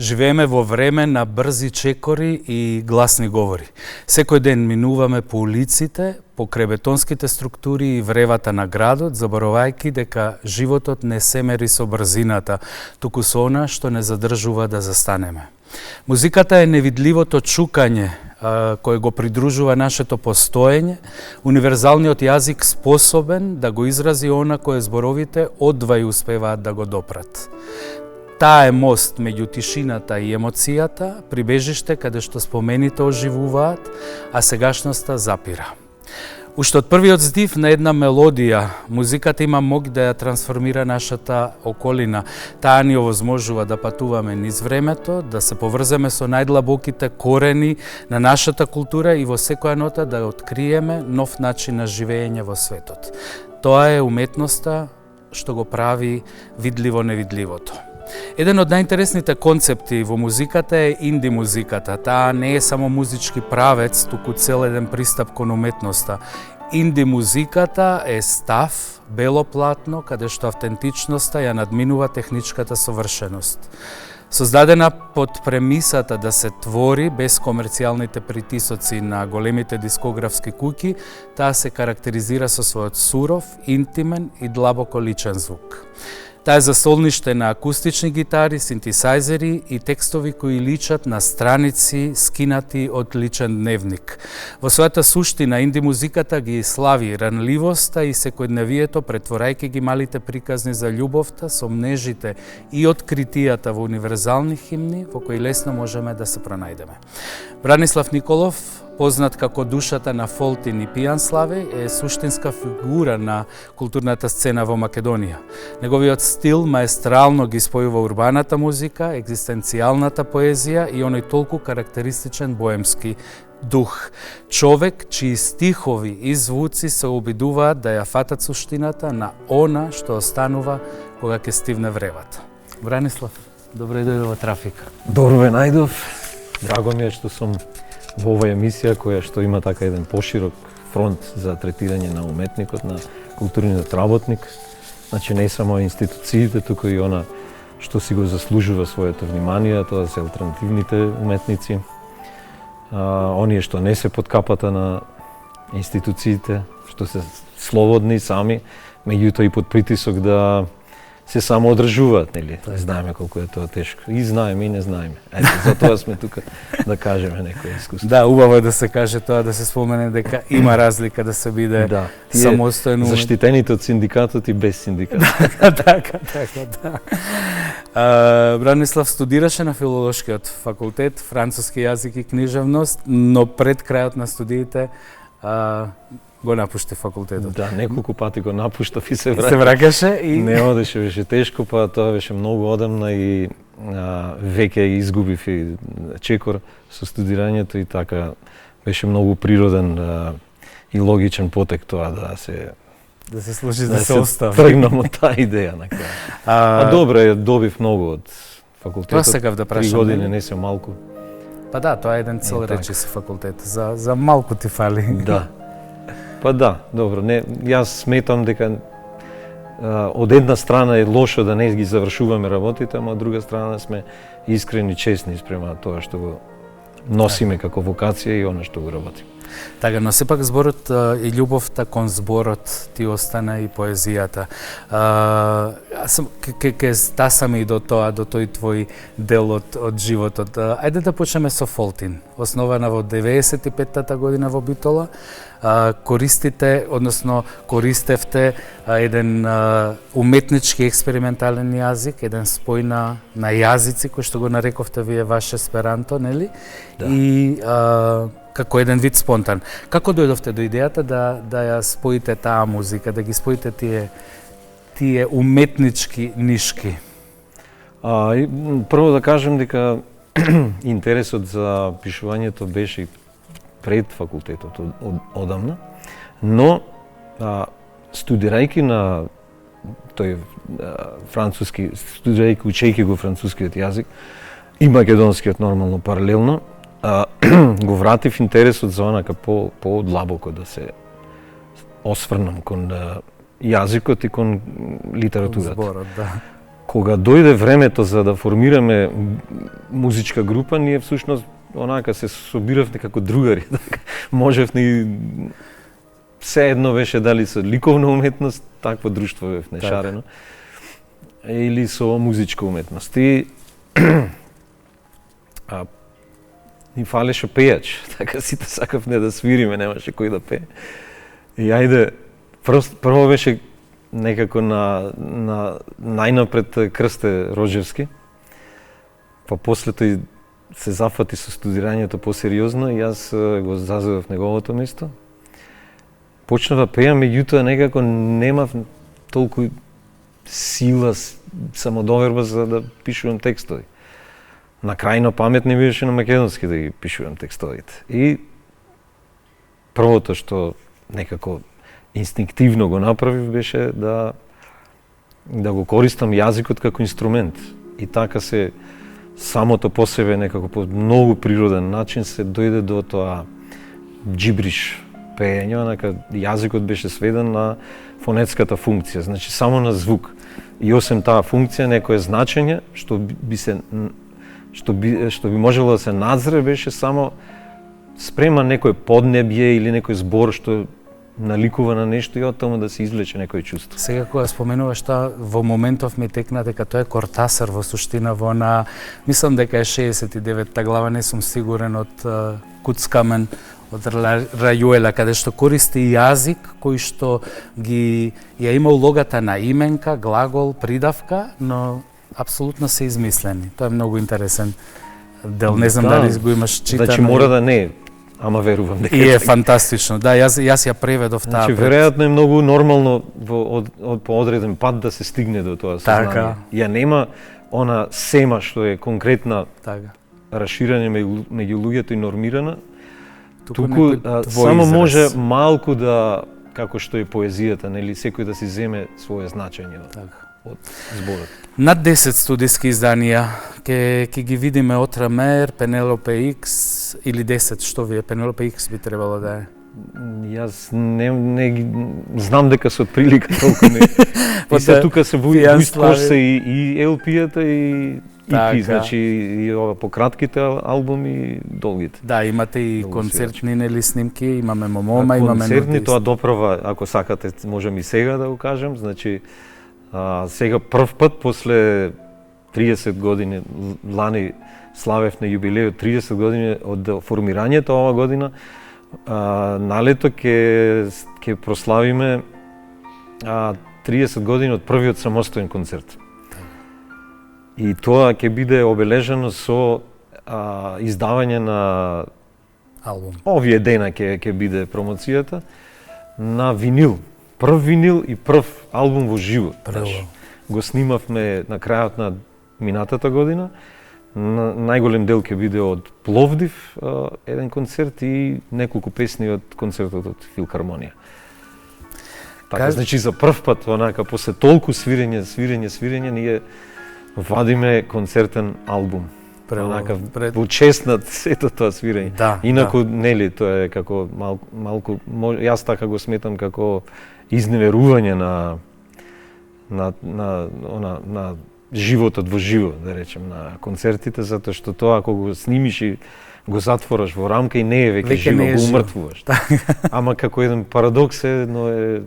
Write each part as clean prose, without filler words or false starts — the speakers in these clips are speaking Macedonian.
Живееме во време на брзи чекори и гласни говори. Секој ден минуваме по улиците, покрај бетонските структури и вревата на градот, заборавајќи дека животот не се мери со брзината, туку со она што не задржува да застанеме. Музиката е невидливото чукање кој го придружува нашето постоење, универзалниот јазик способен да го изрази она кое зборовите одвај успеваат да го допрат. Таа е мост меѓу тишината и емоцијата, прибежиште каде што спомените оживуваат, а сегашноста запира. Уште од првиот здив на една мелодија, музиката има моќ да ја трансформира нашата околина. Таа ни овозможува да патуваме низ времето, да се поврземе со најдлабоките корени на нашата култура и во секоја нота да откриеме нов начин на живење во светот. Тоа е уметноста што го прави видливо невидливото. Еден од најинтересните концепти во музиката е инди музиката. Таа не е само музички правец, туку цел еден пристап кон уметноста. Инди музиката е став, бело платно, каде што автентичноста ја надминува техничката совршеност. Создадена под премисата да се твори без комерцијалните притисоци на големите дискографски куќи, таа се карактеризира со својот суров, интимен и длабоко личен звук. Таа е засолниште на акустични гитари, синтесајзери и текстови кои личат на страници скинати од личен дневник. Во својата суштина инди музиката ги слави ранливоста и секојдневието, претворајќи ги малите приказни за љубовта со мнежите и откритијата во универзални химни во кои лесно можеме да се пронајдеме. Бранислав Николов, познат како душата на Фолтин и Пијан Славе, е суштинска фигура на културната сцена во Македонија. Неговиот стил маестрално ги спојува урбаната музика, екзистенцијалната поезија и оној толку карактеристичен боемски дух. Човек чии стихови и звуци се обидуваат да ја фатат суштината на она што останува кога ќе стивне вревата. Бранислав, добре дојде во Трафика. Добро ве најдов. Драго ми е што сум во оваа емисија која што има така еден поширок фронт за третирање на уметникот, на културниот работник. Значи не само институциите, туку и она што си го заслужува своето внимание, тоа се алтернативните уметници. Оние што не се под капата на институциите, што се слободни сами, меѓутоа и под притисок да се само одржуваат, нели? Знаеме колку е тоа тешко. И знаеме и не знаеме. Ето, затоа сме тука да кажеме некој искуство. Да, убаво е да се каже тоа, да се спомене дека има разлика да се биде самостојно. Заштитените од синдикатот и без синдикат. Така, да. Бранислав студираше на филолошкиот факултет, француски јазик и книжевност, но пред крајот на студиите го напушти факултетот. Да, неколку пати го напуштав и се враќаше и не одеше, беше тешко, па тоа беше многу одамна и веќе изгубив и чекор со студирањето и така беше многу природен и логичен потек тоа да се служи да се остави. Тргнам од таа идеја на крај. Добро, добив многу од факултетот. Тоа сакав да прашам. 3 години не се малку. Па да, тоа е еден цел речиси факултет. За малку ти фали. Да. Па да, добро, јас сметам дека од една страна е лошо да не ги завршуваме работите, ама од друга страна сме искрени, честни спрема тоа што го носиме како вокација и она што го работиме. Така, но сепак зборот и љубовта кон зборот ти остана и поезијата. Ке стасаме и до тој твој дел од животот. Ајде да почнеме со Фолтин. Основана во 95-та година во Битола. Користевте еден уметнички експериментален јазик, еден спој на јазици кој што го нарековте вие ваше есперанто, нели? Да. И како еден вид спонтан. Како дојдовте до идејата да ја споите таа музика, да ги споите тие уметнички нишки? Прво да кажем дека интересот за пишувањето беше пред факултетот одамна, но студирајќи на тој француски, студирајќи, учејќи го францускиот јазик и македонскиот нормално паралелно, го вратив интересот за онака по-длабоко да се осврнам кон јазикот и кон литературата. Зборот, да. Кога дојде времето за да формираме музичка група, ние всушност онака се собиравме како другари. Можевме и се едно беше дали со ликовна уметност, такво друштво бевме шарено, или со музичка уметност. И ни фалеше пејач, така сите сакавме да свириме, немаше кој да пее. И ајде, прво беше некако на најнапред Крсте Роджевски, па после тој се зафати со студирањето посериозно и јас го зазедов неговото место. Почнав да пеам, меѓутоа некако немав толку сила, самодоверба за да пишувам текстови. На крајно памет не беше на македонски да ги пишувам текстовите. И првото што некако инстинктивно го направив беше да го користам јазикот како инструмент. И така се самото по себе некако по многу природен начин се дојде до тоа джибриш пеење, онака јазикот беше сведен на фонетската функција, значи само на звук. И освен таа функција некое значење што би можело да се надзре беше само спрема некој поднебје или некој збор што наликува на нешто и од тоа да се извлече некој чувство. Сега кога споменуваш тоа, во моментов ми текна дека тоа е Кортасар во суштина во на, мислам дека е 69-та глава, не сум сигурен, од Куцкамен, од Рајуела, каде што користи јазик кој што ја има улогата на именка, глагол, придавка, но апсолутно се измислени. Тоа е многу интересен дел. Не знам дали го имаш читано. Значи мора да не е, ама верувам дека и е фантастично. Да, јас ја преведов таа. Значи веројатно е многу нормално по одреден пат да се стигне до тоа сознание. Така. Ја нема она сема што е конкретна расширање меѓу луѓето и нормирана. Туку само може малку да, како што е поезијата, нели, секој да си земе свое значење од зборот. Над 10 студиски изданија ќе ги видиме Отрамер, Пенелопе Икс или 10, што ви е? Пенелопе Икс би требало да е. Јас не знам дека се од прилика толку не. И се тука се во ист кош се и LP-ата и EP, значи и ова пократките албуми и долгите. Да, имате и концертни нели снимки, имаме Момома, имаме концертни, тоа доправа, ако сакате, можем и сега да го кажем, значи сега прв пат после 30 години, лани славевме јубилејот 30 години од формирањето ова година, налето ќе прославиме 30 години од првиот самостоен концерт. И тоа ќе биде обележено со издавање на албум. Овие дена ќе биде промоцијата на винил. Прв винил и прв албум во живо. Го снимавме на крајот на минатата година. Најголем дел ќе биде од Пловдив, еден концерт и неколку песни од концертот од Филхармонија. Така, значи за прв пат, онака, после толку свирење, ние вадиме концертен албум. Онака, во чест на сето тоа свирење. Да, инаку, нели, тоа е како малку, јас така го сметам како изневерување на животот во живо, да речем, на концертите, затоа што тоа ако го снимиш и го затвораш во рамка и не е веќе живо, го умртвуваш. Ама како еден парадокс е, но е,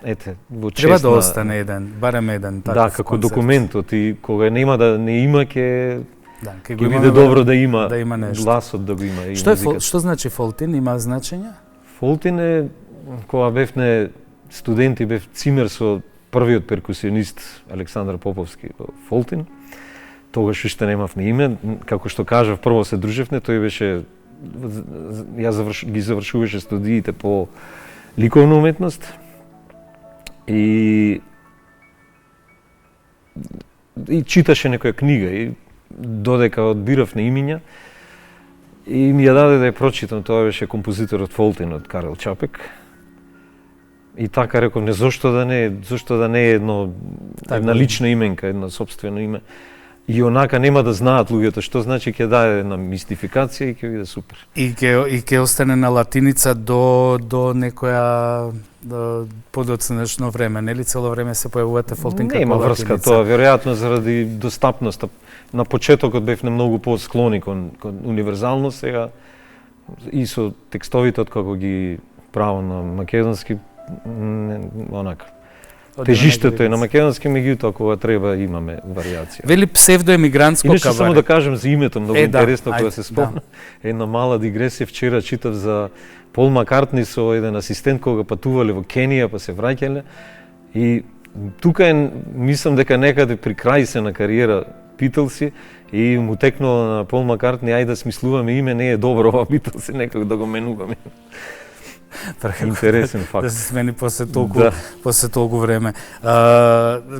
ете, во чест треба да остане еден, барем еден таков. Да, како документот и кога нема да не има ќе ќе биде добро да има нешто. Гласот да го има и Што значи фолтин, има значење? Фолтин е кога бевме студенти, бев цимер со првиот перкусионист Александар Поповски во Фолтин. Тогаш уште немавме име, како што кажав, прво се дружевме, тој беше ги завршуваше студиите по ликовна уметност и читаше некоја книга и додека одбирав на имиња и ми ја даде да ја прочитам. Тоа беше композиторот Фолтин од Карел Чапек. И така реков, не зошто да не е една лична именка, една собствено име. И онака нема да знаат луѓето што значи, ќе даде една мистификација и ќе биде супер. И ќе остане на латиница до некоја подоцнешно време, нели цело време се појавувате Фолтин како латиница? Нема врска тоа, веројатно заради достапноста. На почетокот бев многу посклони кон универзалност, сега и со текстовите откако ги правам на македонски, онака. Тежиштето е на македонски, меѓутоа кога треба имаме варијација. Вели псевдоемигрантско кабаре. Иначе само да кажем за името, многу интересно кога се спомна. Една мала дигресија, вчера читав за Пол Маккартни со еден асистент кога патувале во Кенија па се враќале и тука мислам дека некаде при крај се на кариера Битлси и му текнало на Пол Маккартни, ајде да смислуваме име, не е добро ова Битлси, некако да го менуваме. Интересен факт. Да се смени после толку време.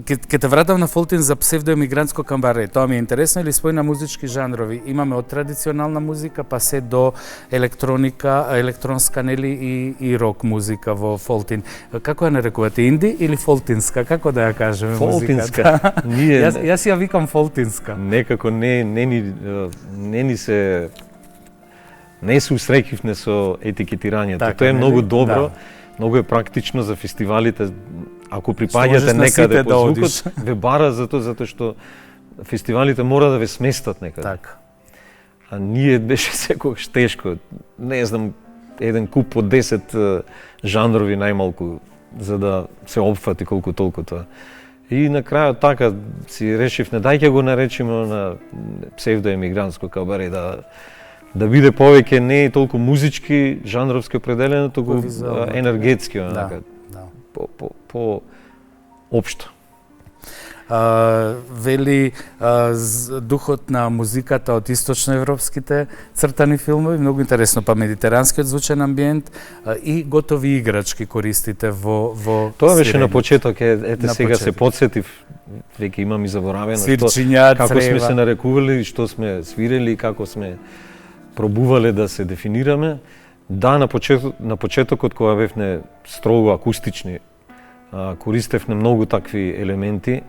Ке те вратам на Фолтин за псевдоемигрантско камбаре. Тоа ми е интересно, или спој на музички жанрови. Имаме од традиционална музика па се до електронска нели и рок музика во Фолтин. Како ја нарекувате, инди или фолтинска? Како да ја кажеме Фолтинска. музиката? Јас ја викам фолтинска. Некако не се усреќивме со етикетирањето. Така, тоа е многу добро, многу е практично за фестивалите. Ако припаѓате некаде по звукот, ве бара затоа што фестивалите мора да ве сместат некаде. Така. А ние беше секогаш тешко. Не знам, еден куп од 10 жанрови најмалку за да се опфати колку толку тоа. И на крајот така си решивме, дај ќе го наречиме на псевдоемигрантско кабаре да биде повеќе не толку музички, жанровски определено, туку енергетски, онака, по општо. Вели духот на музиката од источноевропските цртани филмови, многу интересно, па медитеранскиот звучен амбиент и готови играчки користите во Тоа беше на почеток, ете сега се подсетив, веќе имам и заборавено свирчиња, како сме се нарекували, што сме свирели, како сме пробувале да се дефинираме. Да, на почетокот кога бевме строго акустични, користевме многу такви елементи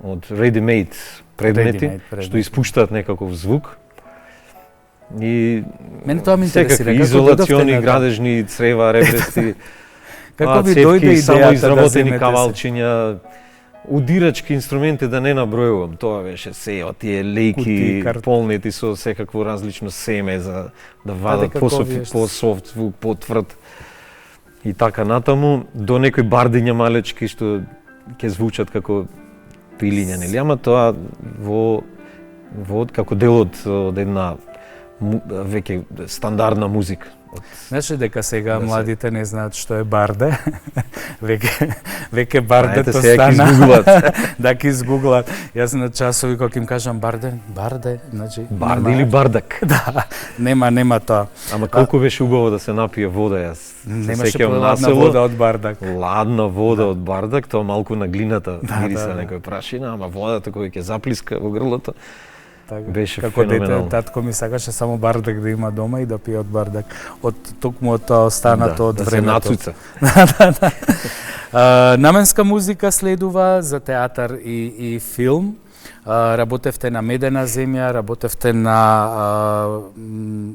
од ready-made предмети, што испуштаат некаков звук. И мене тоа ме интересира, како изолациони, градежни црева, ребрести, како ви дојде идејата изработени да кавалчиња, удирачки инструменти да не набројувам, тоа беше се од тие лејки полнети со секакво различно семе за да вадат по-софт звук, потврд и така натаму, до некои бардиња малечки што ќе звучат како пилиња, нели? Ама тоа во како дел од една веќе стандардна музика. Знаеш ли дека сега младите не знаат што е барде? Веќе бардето стана. Да, ќе изгуглат. Јас на часови кога им кажам барде, значи барде или бардак. Да, нема тоа. Ама колку беше убаво да се напие вода, јас немаше ладна вода од бардак. Ладна вода од бардак, тоа малку на глината мириса некоја прашина, ама водата која ќе заплиска во грлото. Беше како феноменално. дете, татко ми сакаше само бардак да има дома и да пие од бардак. Токму од тоа останато од времето. Да се нацуца. Наменска музика следува за театар и филм. Работевте на Медена земја, работевте на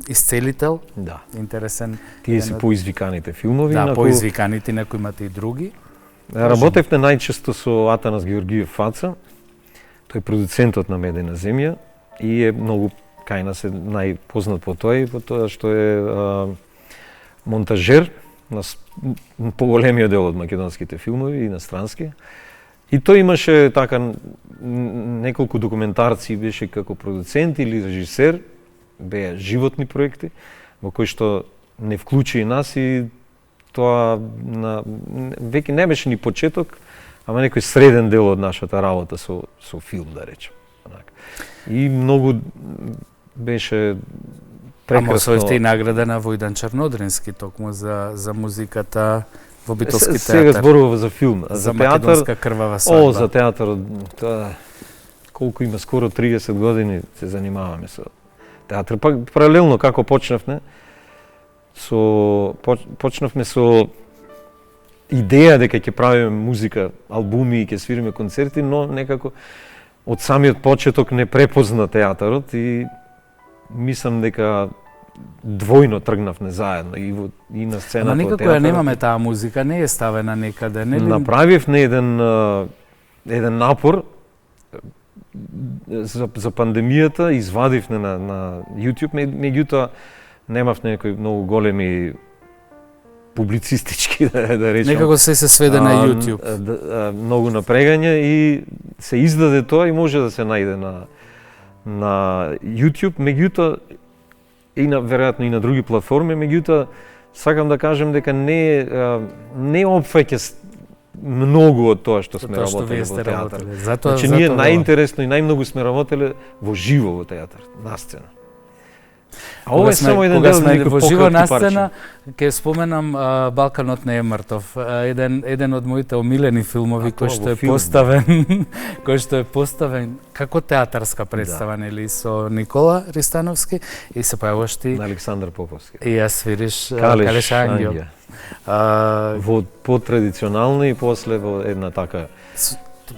Исцелител. Да. Интересен. Тие се поизвиканите филмови. Да, поизвиканите, некои имате и други. Работевте најчесто со Атанас Георгиев Фаца. Тој е продуцентот на Медена земја и е многу кај нас е најпознат по тоа што е монтажер на поголемиот дел од македонските филмови и инострански. И тој имаше така неколку документарци, беше како продуцент или режисер, беа животни проекти во кои што не вклучи и нас и тоа веќе не беше ни почеток, ама некој среден дел од нашата работа со филм, да речем. И многу беше Ама освоивте и награда на Војдан Чернодрински токму за музиката во Битолски театар. Сега зборува за филм, за театар. Македонска крвава свадба. За театар, тоа колку има, скоро 30 години се занимаваме со театар. Пак паралелно како почнавме со идеја дека ќе правиме музика, албуми и ќе свириме концерти, но некако од самиот почеток не препозна театарот и мислам дека двојно тргнавме заедно и на сцената. Ама никако ја немаме таа музика, не е ставена некаде, нели? Направивме еден напор за пандемијата, извадивме на YouTube, меѓутоа немавме некои многу големи публицистички, да речем. Некако се сведе на YouTube. Многу напрегање и се издаде тоа и може да се најде на YouTube, меѓутоа и веројатно и на други платформи, меѓутоа сакам да кажем дека не опфаќа многу од тоа што сме работеле во театар. Значи ние најинтересно и најмногу сме работеле во живо во театар, на сцена. А ова е само еден дел на во живо на сцена, ќе споменам Балканот не е мртов. Еден од моите омилени филмови кој што е поставен како театарска представа, нели, со Никола Ристановски и се појавуваш ти на Александар Поповски. И ја свириш Калеш Ангел. Во потрадиционална и после во една така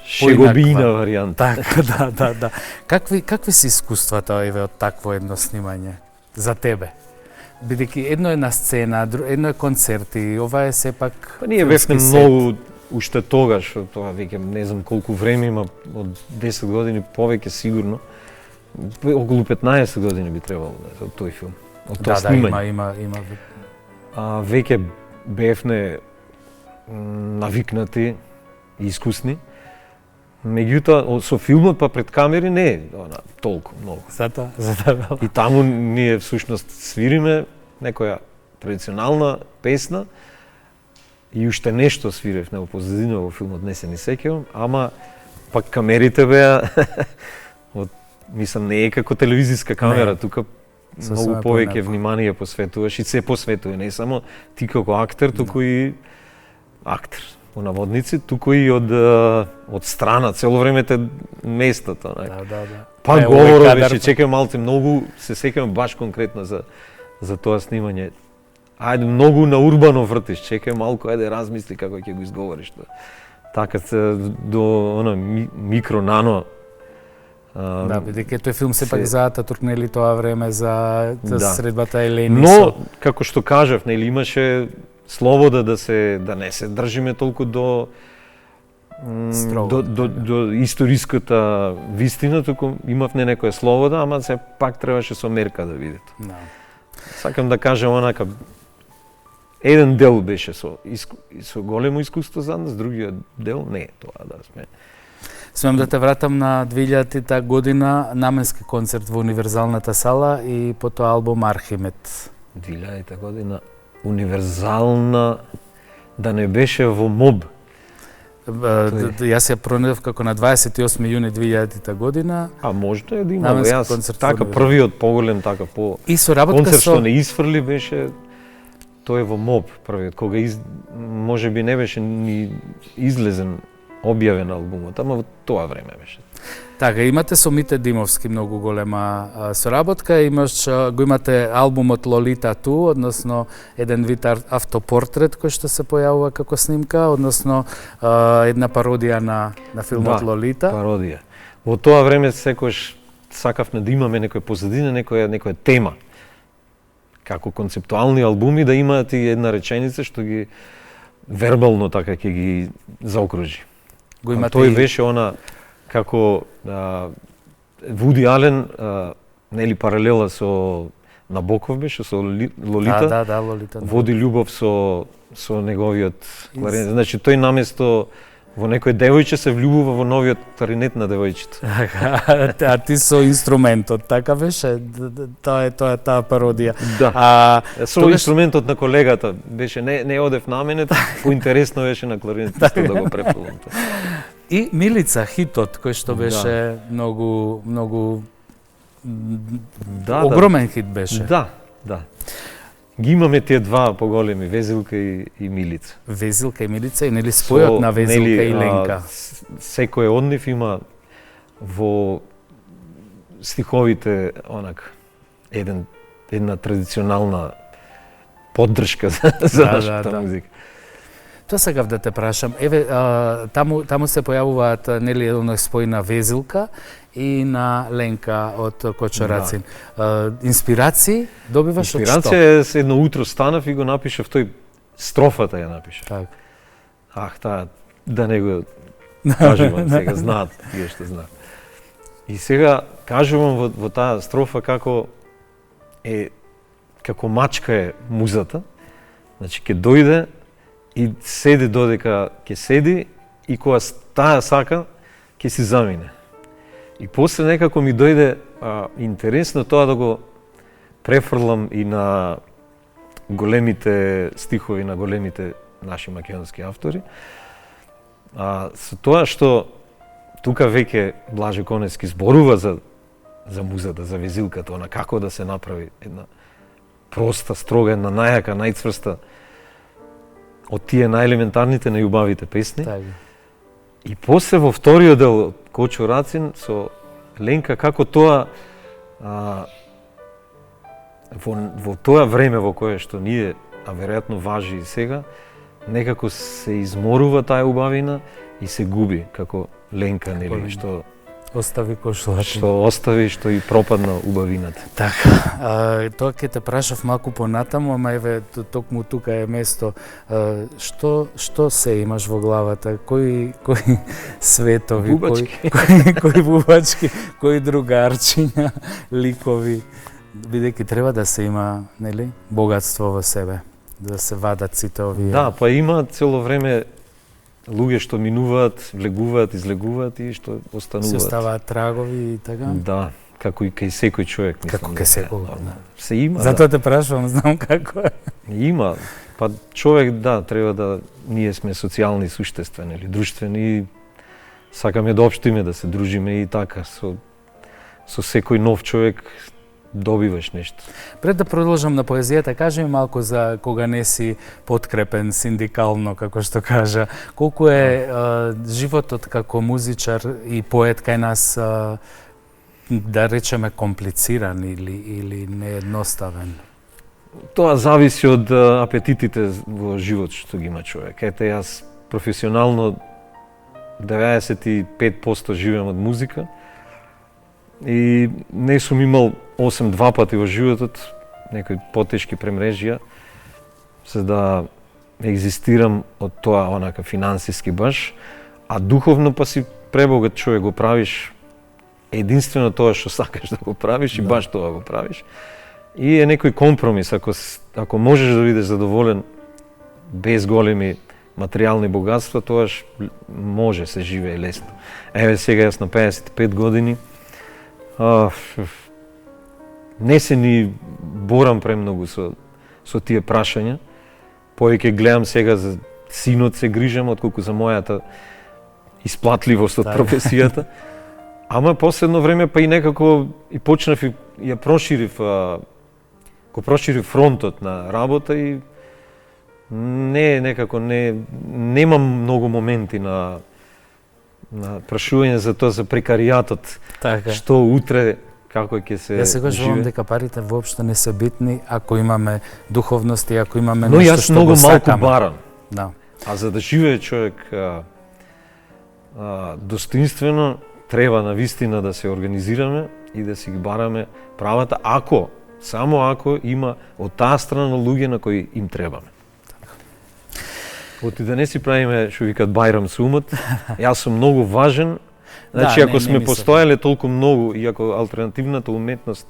шегобина варијанта. Така, да. Какви се искуствата од такво едно снимање за тебе? Бидејќи едно е на сцена, едно е концерти, ова е сепак ние бевме многу уште тогаш, тоа веќе не знам колку време има, од 10 години повеќе сигурно. Околу 15 години би требало од тој филм. Од тоа снимање. Има. Веќе бевме навикнати и искусни. Меѓутоа, со филмот па пред камери не е толку многу. Затоа. И таму ние всушност свириме некоја традиционална песна и уште нешто свиревме во позадина во филмот, не се ни сеќавам, ама пак камерите беа мислам не е како телевизиска камера, тука многу повеќе внимание посветуваш и се посветува, не само ти како актер, туку и актер во наводници, туку и од страна, цело време те местото. Да. Па говоро беше, чекам малце многу, се сеќавам баш конкретно за тоа снимање. Ајде, многу на урбано вртиш, чекам малку, ајде размисли како ќе го изговориш тоа. Така до микро, нано. Да, бидејќи тој филм сепак за Ататурк, нели, тоа време за средбата Елени. Но, како што кажав, нели, имаше слобода да не се држиме толку до историската вистина, туку имавме некоја слобода, ама се пак требаше со мерка да видите. Да. Сакам да кажам онака, еден дел беше со големо искуство за нас, другиот дел не е тоа да сме. Смеам да те вратам на 2000-та година, наменски концерт во Универзалната сала и потоа албум Архимед. 2000-та година универзална, да не беше во МОБ. Јас ја пронедов како на 28 јуни 2000 година. А може да има, јас така првиот поголем така и со работка концерт што не изфрли беше тој во МОБ првиот, кога може би не беше ни излезен објавен албумот, ама во тоа време беше. Така, имате со Мите Димовски многу голема соработка, го имате албумот Лолита ту, односно еден вид автопортрет кој што се појавува како снимка, односно една пародија на филмот Лолита. Да, пародија. Во тоа време секојаш сакавме да имаме некоја позадина, некоја тема. Како концептуални албуми да имаат и една реченица што ги вербално така ќе ги заокружи. Тој беше она како Вуди Ален, нели паралела со Набоков беше со Лолита. Да, Лолита. Води љубов со неговиот кларинет. Значи тој наместо во некој девојче се влюбува во новиот кларинет на девојчето. А ти со инструментот, така беше? Тоа е таа пародија. Да. Со инструментот на колегата беше не одев на мене, поинтересно беше на кларинетистот да го препулам. И Милица, хитот, кој што беше многу огромен хит беше. Да, Да. Ги имаме тие два поголеми, Везилка и Милица. Везилка и Милица и нели спојот на Везилка и Ленка. Секој од нив има во стиховите една традиционална поддршка за нашата музика. Тоа сакав да те прашам. Еве, таму се појавуваат нели оној спој на Везилка и на Ленка од Кочорацин. Инспирации добиваш од што? Инспирација е едно утро станав и го напишав тој строфата ја напишав. Так. Таа да не го кажувам сега, знаат тие што знаат. И сега кажувам во таа строфа како мачка е музата. Значи ќе дојде и седи додека ќе седи и кога таа сака ќе си замине. И после некако ми дојде интересно тоа да го префрлам и на големите стихови на големите наши македонски автори. Со тоа што тука веќе Блаже Коневски зборува за музата, за Везилката, она како да се направи една проста, строга, една најака, најцврста од тие најелементарните, најубавите песни. Так. И после во вториот дел Кочорацин со Ленка како тоа во тоа време во кое што ние, а веројатно важи и сега, некако се изморува таа убавина и се губи како Ленка, нели, што остави кошлати. Што остави, што и пропадна убавината. Така, тоа ќе те прашав малку понатаму, ама еве токму тука е место. Што се имаш во главата? Кои светови, кои бубачки, кои другарчиња, ликови, бидејќи треба да се има, нели, богатство во себе, да се вадат сите овие. Да, па има цело време луѓе што минуваат, влегуваат, излегуваат и што остануваат. Се оставаат трагови и така? Да, како и кај секој човек. Како кај секој, да. Се има, затоа те прашувам, знам како е. Има. Па човек, да, треба да... Ние сме социјални суштества, нели, друштвени и сакаме да општиме, да се дружиме и така. Со секој нов човек добиваш нешто. Пред да продолжам на поезијата, кажи ми малку за кога не си подкрепен синдикално, како што кажа. Колку е животот како музичар и поет кај нас, да речеме, комплициран или неедноставен? Тоа зависи од апетитите во живот што ги има човек. Ете, јас професионално 95% живеам од музика и не сум имал 8-2 пати во животот некои потешки премрежија за да екзистирам од тоа онака финансиски баш, а духовно па си пребогат човек, го правиш единствено тоа што сакаш да го правиш и баш тоа го правиш. И е некој компромис, ако можеш да бидеш задоволен без големи материјални богатства, тоаш може се живее лесно. Еве сега јас на 55 години, не се ни борам премногу со тие прашања. Повеќе гледам сега за синот се грижам, отколку за мојата исплатливост од професијата. Ама последно време па и некако и почнав и ја проширив, го проширив фронтот на работа и немам многу моменти на прашување за тоа, за прекаријатот. Така. Што утре како ќе се Јас се кажувам дека парите воопшто не се битни ако имаме духовност и ако имаме нешто што го сакаме. Но јас многу малку барам. Да. А за да живее човек достоинствено, треба навистина да се организираме и да си ги бараме правата, само ако има од таа страна луѓе на кои им требаме. Оти да не си правиме што викат Бајрам сумот, јас сум многу важен. Значи, ако сме постоеле толку многу и ако алтернативната уметност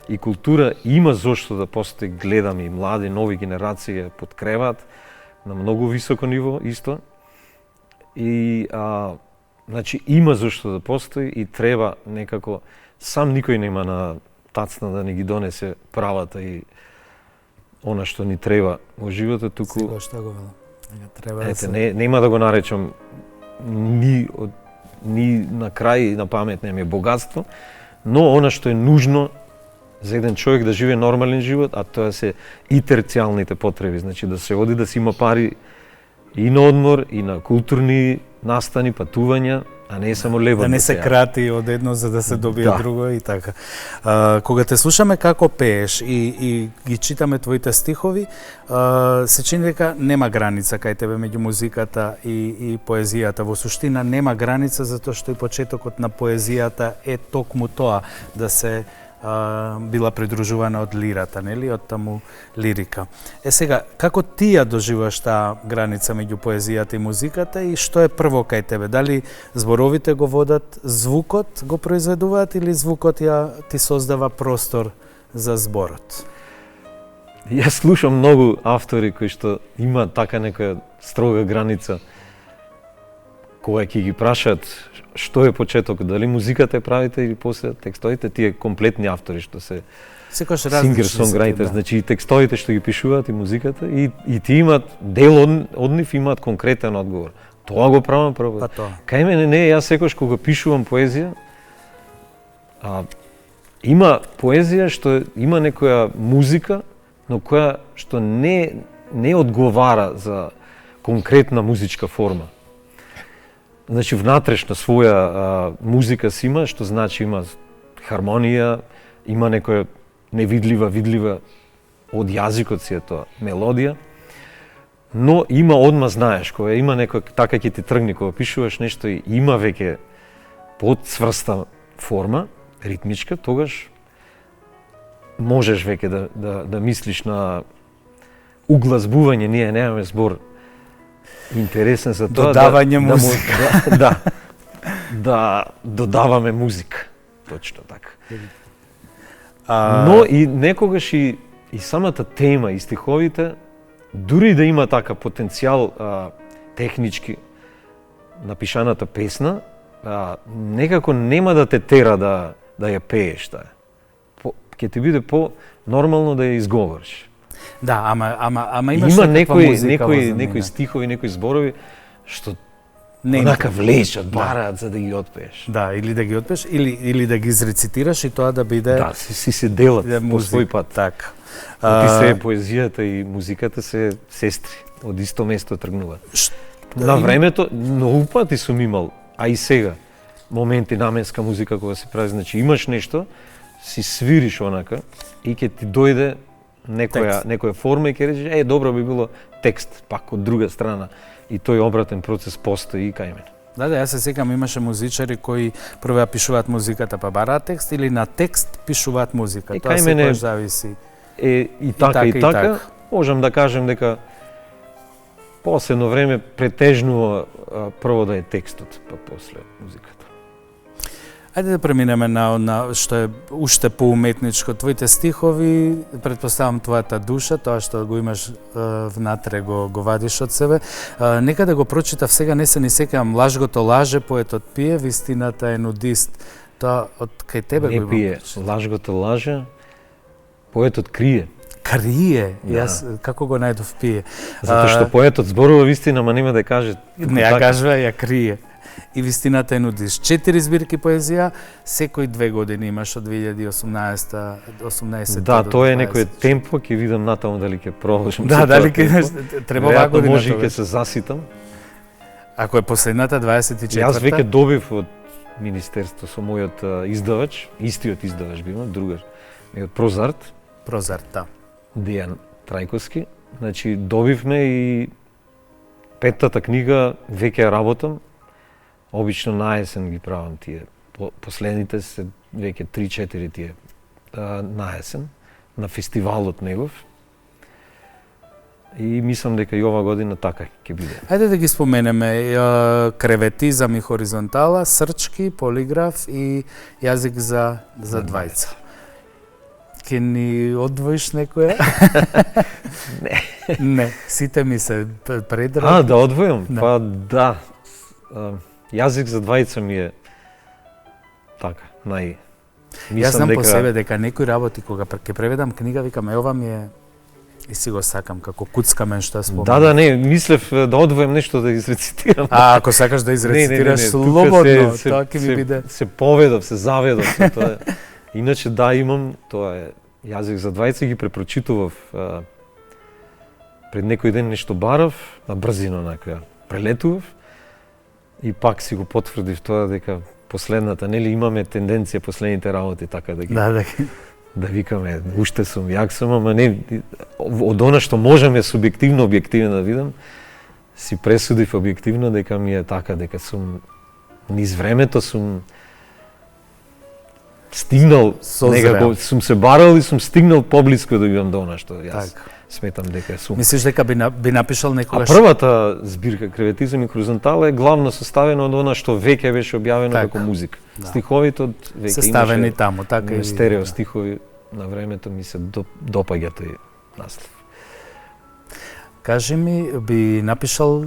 и култура има зошто да постои, гледам и млади, нови генерации ја подкреваат на многу високо ниво исто. И значи има зошто да постои и треба некако, сам никој нема на тацна да ни ги донесе правата и она што ни треба во животот, туку Сега што го велам. Треба да се... нема да го наречам ни на крај на памет не ми е богатство, но она што е нужно за еден човек да живее нормален живот, а тоа се и терцијалните потреби, значи да се оди да си има пари и на одмор, и на културни настани, патувања, а не само лебот. Да не се крати од едно за да се добие друго и така. Кога те слушаме како пееш и ги читаме твоите стихови, се чини дека нема граница кај тебе меѓу музиката и поезијата. Во суштина нема граница затоа што и почетокот на поезијата е токму тоа, да се била придружувана од лирата, нели, од таму лирика. Сега, како ти ја доживуваш таа граница меѓу поезијата и музиката и што е прво кај тебе? Дали зборовите го водат, звукот го произведуваат или звукот ти создава простор за зборот? Јас слушам многу автори кои што има така некоја строга граница, кога ќе ги прашат што е почеток, дали музиката е правите или после текстовите, тие комплетни автори што се singer-songwriter, значи и текстовите што ги пишуваат и музиката и ти имаат дел од нив имаат конкретен одговор. Тоа го правам прво. Кај мене не, јас секогаш кога пишувам поезија, има поезија што има некоја музика, но која што не одговара за конкретна музичка форма. Значи внатрешна своја музика си има, што значи има хармонија, има некоја невидлива, видлива од јазикот си е тоа мелодија, но има одма знаеш, кога има некој така ќе ти тргне кога пишуваш нешто и има веќе подцврста форма, ритмичка, тогаш можеш веќе да мислиш на угласбување, ние немаме збор интересен за тоа додавање музика. Да додаваме музика. Точно така. Но и некогаш и самата тема и стиховите, дури да има така потенцијал технички напишаната песна, некако нема да те тера да ја пееш таа. Ќе ти биде по-нормално да ја изговориш. Да, ама имаш некои стихови, некои зборови што онака влечат, бараат за да ги отпееш. Да, или да ги отпееш, или да ги изрецитираш и тоа да биде... Да, си се делат по свој пат. Така. Ти се поезијата и музиката се сестри, од исто место тргнуваат. На времето, многу пати сум имал, а и сега, моменти наменска музика кога се прави, значи имаш нешто, си свириш онака и ќе ти дојде некоја форма и ќе речеш, добро би било текст, пак од друга страна. И тој обратен процес постои и кај мене. Да, јас се секам, имаше музичари кои прво ја пишуваат музиката па бараат текст или на текст пишуваат музика. И тоа секојаш зависи. И така. Можам да кажем дека последно време претежнува прво да е текстот, па после музиката. Ајде да преминеме на што е уште поуметничко. Твоите стихови, претпоставам твојата душа, тоа што го имаш внатре го вадиш од себе. Нека да го прочитав сега, не се ни секам, лажгото лаже, поетот пие, вистината е нудист. Тоа од кај тебе не го пие, лажгото лаже, поетот крие. Крие? Јас како го најдов пие? Затоа што поетот зборува вистина, ма нема да каже. Не ја кажува, ја крие. И вистината е нудиш. 4 збирки поезија, секој 2 години имаш од 2018 Да, тоа е некој темпо, ќе видам натаму дали ќе продолжам. Да, дали ќе треба оваа година. Може ќе се заситам. Ако е последната 24-та. Јас веќе добив од Министерство со мојот издавач, истиот издавач би имал, другар, од Прозарт. Прозарт, да. Дејан Трајковски. Значи, добивме и 5-тата книга веќе ја работам. Обично на есен ги правам тие. Последните се веќе 3-4 тие на есен, на фестивалот негов. И мислам дека и ова година така ќе биде. Ајде да ги споменеме. Креветизам и хоризонтала, Срчки, Полиграф и Јазик за двајца. Ке ни одвоиш некоја? Не, сите ми се предрат. Да одвојам? Па да. Јазик за двајца ми е така, Јас знам по себе дека некои работи кога ќе преведам книга, викам ова ми е и си го сакам како куцкамен што спомнам. Да, не, мислев да одвојам нешто да изрецитирам. Ако сакаш да изрецитираш слободно, тоа ќе ми биде. Се поведов, се заведов со тоа. Иначе да, имам, тоа е јазик за двајца, ги препрочитував пред некој ден нешто барав, на брзина онака прелетував и пак си го потврдив тоа дека последната, нели имаме тенденција последните работи така да ги да викаме уште сум, јак сум, ама не од она што можеме субјективно, објективно да видам, си пресудив објективно дека ми е така, дека сум низ времето сум стигнал, некако сум се барал и сум стигнал поблиску да бидам до она што јас сметам дека сум. Мислиш дека би напишал некогаш? А првата збирка Креветизам и Хоризонтала е главно составена од она што веќе беше објавено како музика. Стиховите од веќе составени таму, така и стерео стихови на времето ми се допаѓа тој наслов. Кажи ми, би напишал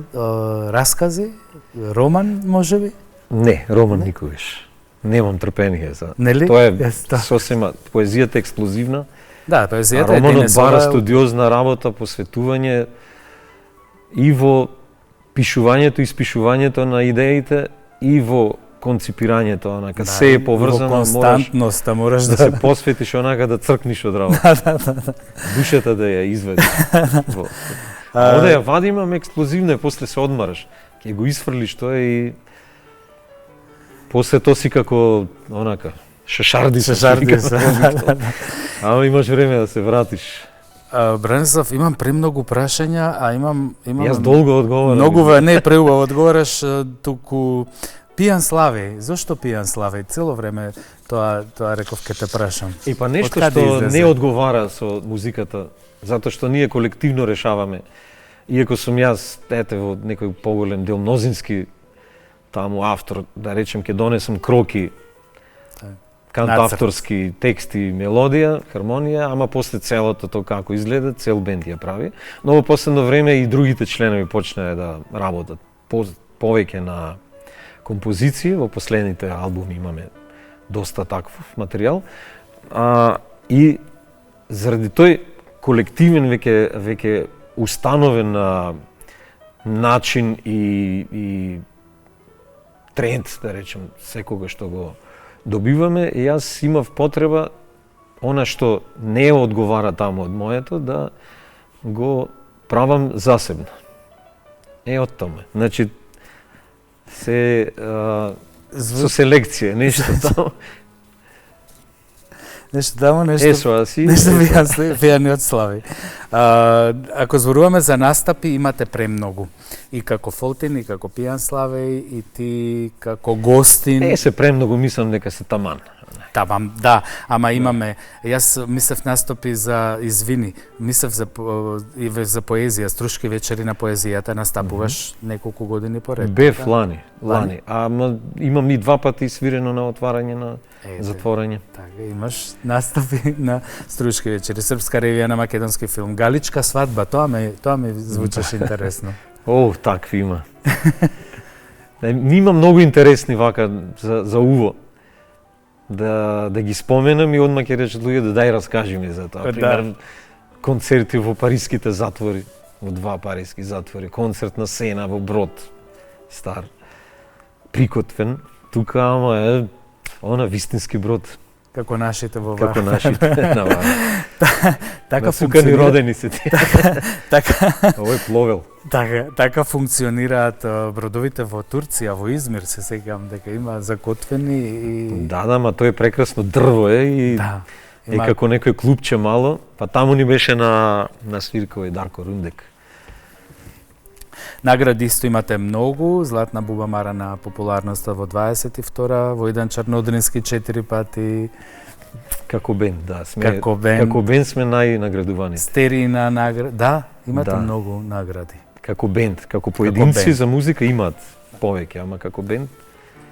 раскази, роман можеби? Не, роман никогаш. Немам трпение за. Нели? Тоа е сосема поезијата е експлозивна. Да, поезијата е романот бара студиозна работа, посветување и во пишувањето и испишувањето на идеите и во конципирањето, онака се е поврзано, константноста мораш да се посветиш онака да цркниш од работа. Душата да ја извадиш. Ода ја вадиме, ама експлозивно е, после се одмараш. Ќе го исфрлиш тоа и после тоа си како онака шашарди се. Ама имаш време да се вратиш. Бранислав, имам премногу прашања, а имам Јас долго одговарам. Многу не преубаво одговараш, туку Пијан Славеј. Зошто Пијан Славеј? Цело време тоа реков ке те прашам. И па нешто што не одговара со музиката, затоа што ние колективно решаваме. Иако сум јас, во некој поголем дел мнозински таму автор, да речем, ќе донесам кроки, кантавторски тексти, мелодија, хармонија, ама после целото тоа како изгледа, цел бенд ја прави. Но во последно време и другите членови почнаа да работат повеќе на композиции. Во последните албуми имаме доста таков материјал. И заради тој колективен веќе установен начин и тренд, да речем, секогаш што го добиваме, и јас имав потреба она што не одговара таму од моето да го правам засебно. Од томе. Значи се со селекција, нешто таму. Нешто таму, нешто Пијан Славеј. Ако зборуваме за настапи, имате премногу. И како Фолтин, и како Пијан Славеј, и ти како гостин. Не се премногу, мислам дека се таман. Таман, да, ама имаме, јас мислев настапи за извини, мислев за поезија, Струшки вечери на поезијата, настапуваш неколку години поред. Бев лани. Ама имам и 2 пати свирено на отварање на затворање. Така, имаш настапи на Струшки вечери, српска ревија на македонски филм, Галичка свадба, тоа ми звучеше интересно. Такви има. Има многу интересни вака за уво. Да ги споменам и одма ќе речат луѓе дај раскажи ми за тоа. Пример, концерти во париските затвори, во 2 париски затвори, концерт на Сена во Брод, стар, прикотвен, тука ама е она вистински Брод. Како нашите во Варна. Како нашите на Варна. Така функционира. Родени се тие. Така. Овој пловел. Така функционираат бродовите во Турција, во Измир, се сеќавам дека има закотвени и Да, ама тоа е прекрасно дрво и е како некој клубче мало, па таму ни беше на свирка овој Дарко Рундек. Награди исто имате многу, Златна бубамара на популарноста во 22-та, Војдан Чарнодрински 4 пати. Како бенд, да, како бенд сме најнаградувани. Стерина награди, да, имате многу награди. Како бенд, како поединци за музика имаат повеќе, ама како бенд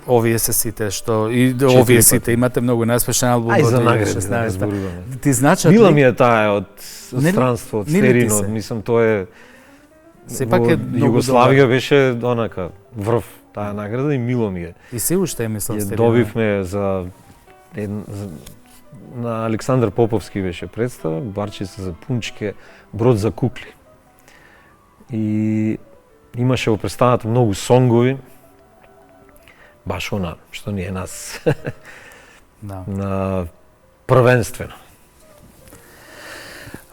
овие се сите што и овие сите имате многу најуспешен албум во 2016. Ти значат мила ми е таа од странство, од Стерино, мислам тоа е сепак е Југославија беше онака врв таа награда и мило ми е. И се уште мислам Стерино. Добивме на Александар Поповски беше представа, Барчица за пунчке, Брод за кукли. И имаше во представата многу сонгови, баш она што ни е нас. Да. На Првенствено.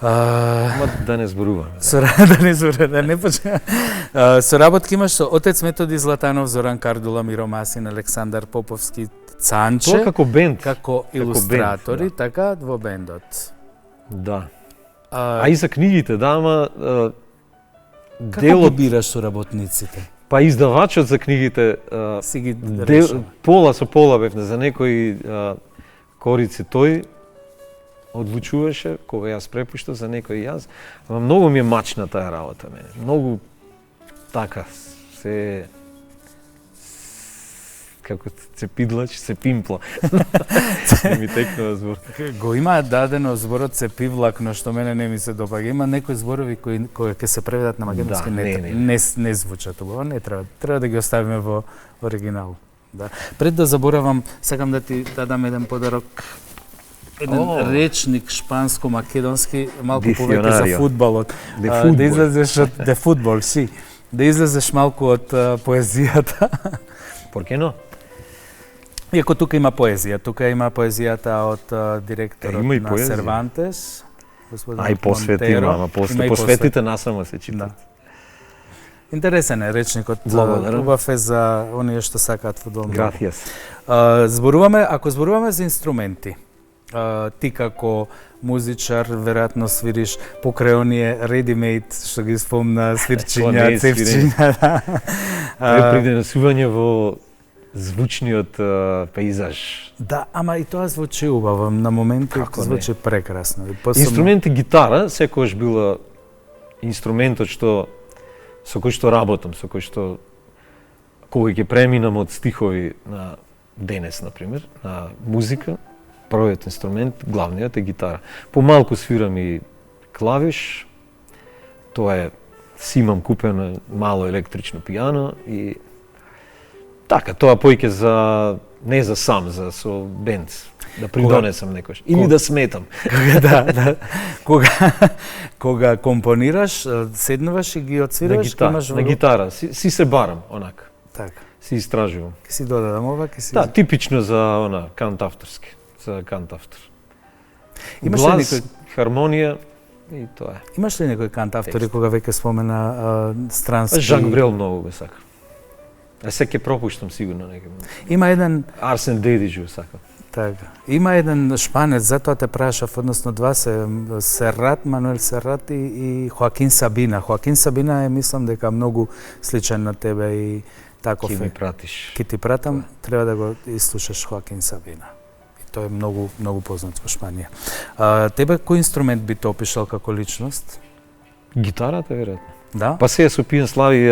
Ма да не зборуваме. Да не почне. Соработки имаш со отец Методи Златанов, Зоран Кардула, Миро Масин, Александар Поповски, Цанче. Тоа како бенд. Како илустратори, бенд, така, во бендот. Да. А и за книгите, да, ама Како ги бираш соработниците? Па издавачот за книгите си ги решава. Пола со пола бевме, за некои корици тој одлучуваше кога јас препуштав, за некои јас. Ама многу ми е мачна таа работа мене. Многу така се како се пидлач, се пимпла. Ми текнува збор. Го има дадено зборот се пивлак, но што мене не ми се допаѓа. Има некои зборови кои ќе се преведат на македонски, не звучат убаво, не треба да ги оставиме во оригинал. Да. Пред да заборавам, сакам да ти дадам еден подарок. Еден речник шпанско-македонски, малку повеќе за фудбалот. Да излезеш од де фудбал, си. Да излезеш малку од поезијата. Por que no? Иако тука има поезија, тука има поезијата од директорот на Сервантес, господин Ај посветиме, ама посветите насама се читат. Интересен е речникот, убав е за оние што сакаат фудбал. Gracias. Ако зборуваме за инструменти, ти како музичар веројатно свириш покрај оние ready-made што ги спомна свирчиња, цевчиња. Приденесување во звучниот пејзаж. Да, ама и тоа звучи убаво, на моменти звучи прекрасно. Инструмент и гитара секогаш била инструментот со кој што работам, со кој што кога ќе преминам од стихови на денес, например, на музика, првиот инструмент, главниот е гитара. Помалку свирам и клавиш, тоа е, си имам купено мало електрично пијано и така, тоа поиќе за, не за сам, за со бенд, да придонесам некош. Или да сметам. Кога компонираш, седнуваш и ги отсвираш, на гитара, си се барам, онака. Така. Си истражувам. Ке си додадам ова, ке си... Да, типично за кантавторски. За кантавтор. Имаш глас, ли некој хармонија и тоа е. Имаш ли некој кантавтори кога веќе спомена странски? Жак Брел многу го сакам. А се ќе пропуштам сигурно некој. Има еден Арсен Дедиџу сакам. Така. Има еден шпанец, затоа те прашав, односно два се Серрат, Мануел Серрат и Хоакин Сабина. Хоакин Сабина е, мислам дека многу сличен на тебе и таков е. Ки ми пратиш. Ки ти пратам, треба да го изслушаш Хоакин Сабина. Тој е многу познат во Шпанија. Тебе кој инструмент би те опишал како личност? Гитарата, веројатно. Да? Па сега со Пијан Слави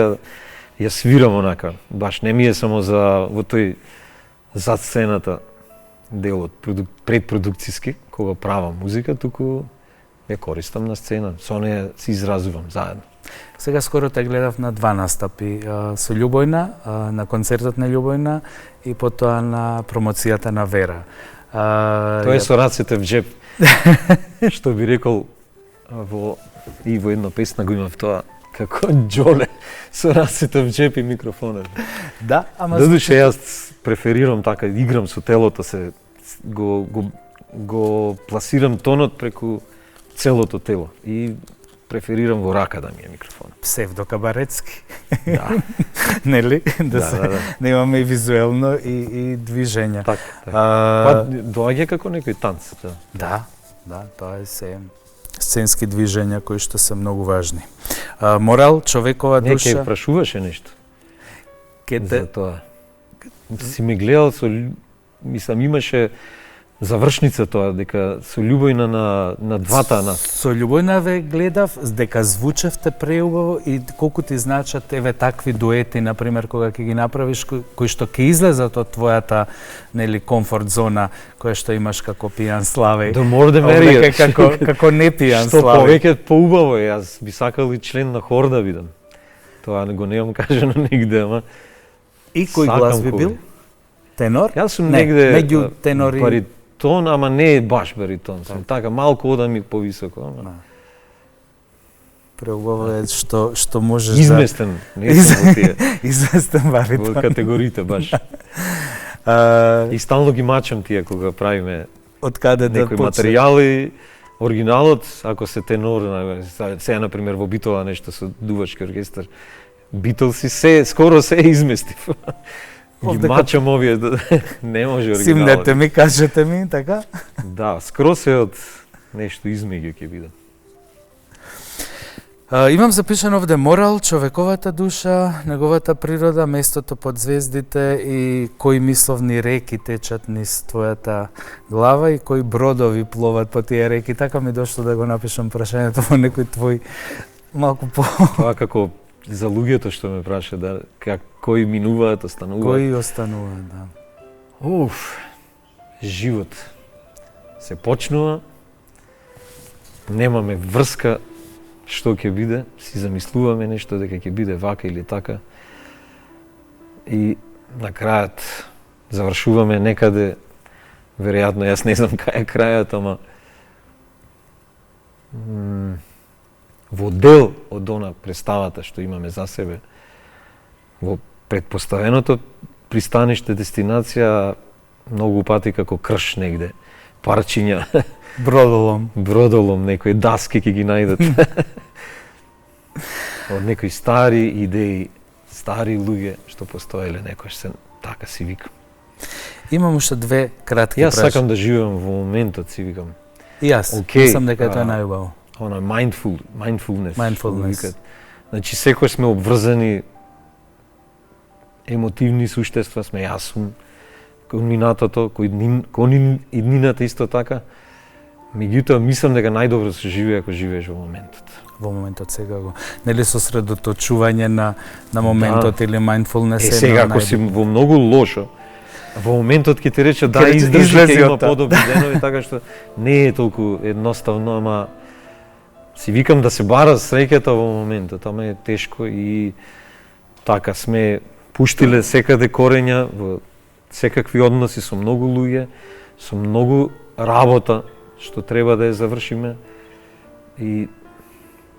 ја свирам онака, баш не ми е само за во тој зад сцената делот предпродукцијски, кога правам музика, туку ја користам на сцена, со неја се изразувам заедно. Сега скоро те гледав на два настапи, со Љубојна, на концертот на Љубојна и потоа на промоцијата на Вера. Тоа е со рацете в джеп. Што би рекол во една песна го имав тоа, како Џоле, со рацете в джеп и микрофонот. Да, ама... Додуше јас преферирам така, играм со телото, го пласирам тонот преку целото тело и преферирам во рака да ми е микрофон. Псевдокабаретски. Да. Нели? Да имаме и визуелно и движење. Така. Па доаѓа како некој танц. Да, тоа е се сценски движења кои што се многу важни. Морал, човекова душа... Некој прашуваше нешто. За тоа. Си ме гледал со... Мислам, имаше завршница тоа, дека со Љубојна на двата нас. Со Љубојна ве гледав, дека звучевте преубаво и колку ти значат еве такви дуети, например, кога ќе ги направиш, кои што ќе излезат од твојата, нели, комфорт зона, која што имаш како Пијан Славе. Да more the merrier. Како не Пијан Славе. Што повеќе поубаво е, јас би сакал и член на хор да бидам. Тоа го немам кажано нигде, ама... И кој глас би бил? Тенор? Јас сум негде меѓу тенор и... баритон, ама не е баш баритон. Сум така малку одам и повисоко, ама. Преубаво е што можеш изместен, не сум во тие. Изместен баритон. Во категориите баш. И стално ги мачам тие кога правиме од каде да некои почне. материјали, оригиналот, ако се тенор, сега например во Битола нешто со дувачки оркестар, Битлси скоро се изместив. Ги мачам овие, не може оригиналот. Симнете ми, кажете ми, така? Да, скоро се од нешто измеѓу ќе биде. Имам запишано овде морал, човековата душа, неговата природа, местото под звездите и кои мисловни реки течат низ твојата глава и кои бродови пловат по тие реки. Така ми дошло да го напишам прашањето во некој твој малку по... Тоа како за луѓето што ме праша, да, кои минуваат, остануваат. Кои остануваат, да. Уф, живот се почнува, немаме врска што ќе биде, си замислуваме нешто дека ќе биде вака или така. И на крајот завршуваме некаде, веројатно јас не знам кај е крајот, ама во дел од она представата што имаме за себе, во предпоставеното пристаниште, дестинација, многу пати како крш негде, парчиња, бродолом, некои даски ќе ги најдат. Од некои стари идеи, стари луѓе што постоеле некош се, така си викам. Имам уште две кратки Јас сакам да живеам во моментот, си викам. И јас, мислам дека тоа е најубаво. Она mindfulness. Mindfulness. Значи секој сме обврзани емотивни суштества, сме јас сум кон минатото, кон иднината исто така. Меѓутоа мислам дека најдобро се живее ако живееш во моментот. Во моментот секако. Нели сосредоточување на моментот или mindfulness е сега ако си во многу лошо, во моментот ќе ти рече да издржи, ќе има подобри денови, така што не е толку едноставно, ама си викам да се бара среќата во моментот, ама е тешко и така сме пуштиле секаде корења во секакви односи со многу луѓе, со многу работа што треба да ја завршиме и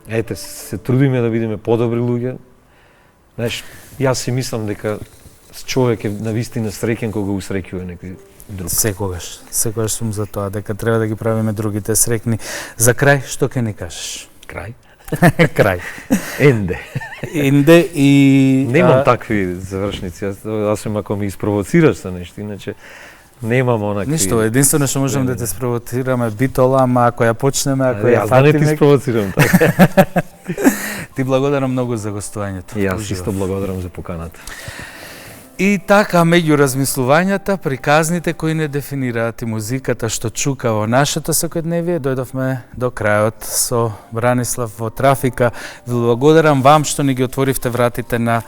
ете се трудиме да бидеме подобри луѓе. Знаеш, јас си мислам дека човек е навистина среќен кога го усреќува некој друг. Секогаш сум за тоа дека треба да ги правиме другите среќни. За крај што ќе ни кажеш? Крај. Крај. Енде и немам такви завршници. Освен ако ми испровоцираш со нешто, иначе немам онакви. Ништо, единствено што можеме да те спровоцираме Битола, ама ако ја почнеме, ако ја фатиме. Јас да не ти спровоцирам така. Ти благодарам многу за гостувањето. Јас исто благодарам за поканата. И така, меѓу размислувањата, приказните кои не дефинираат и музиката што чука во нашето секојдневие, дојдовме до крајот со Бранислав во Трафика. Ви благодарам вам што ни ги отворивте вратите на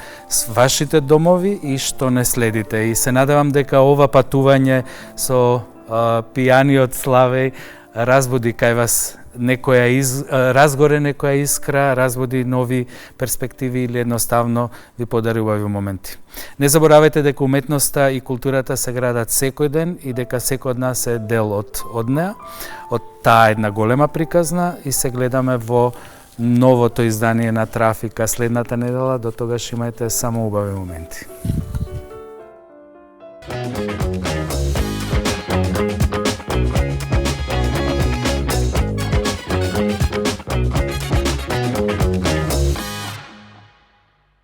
вашите домови и што не следите. И се надевам дека ова патување со пијаниот Славеј разбуди кај вас разгоре некоја искра, разбуди нови перспективи или едноставно ви подари убави моменти. Не заборавајте дека уметноста и културата се градат секој ден и дека секој од нас е дел од неа, од таа една голема приказна и се гледаме во новото издание на Трафика следната недела. До тогаш имајте само убави моменти.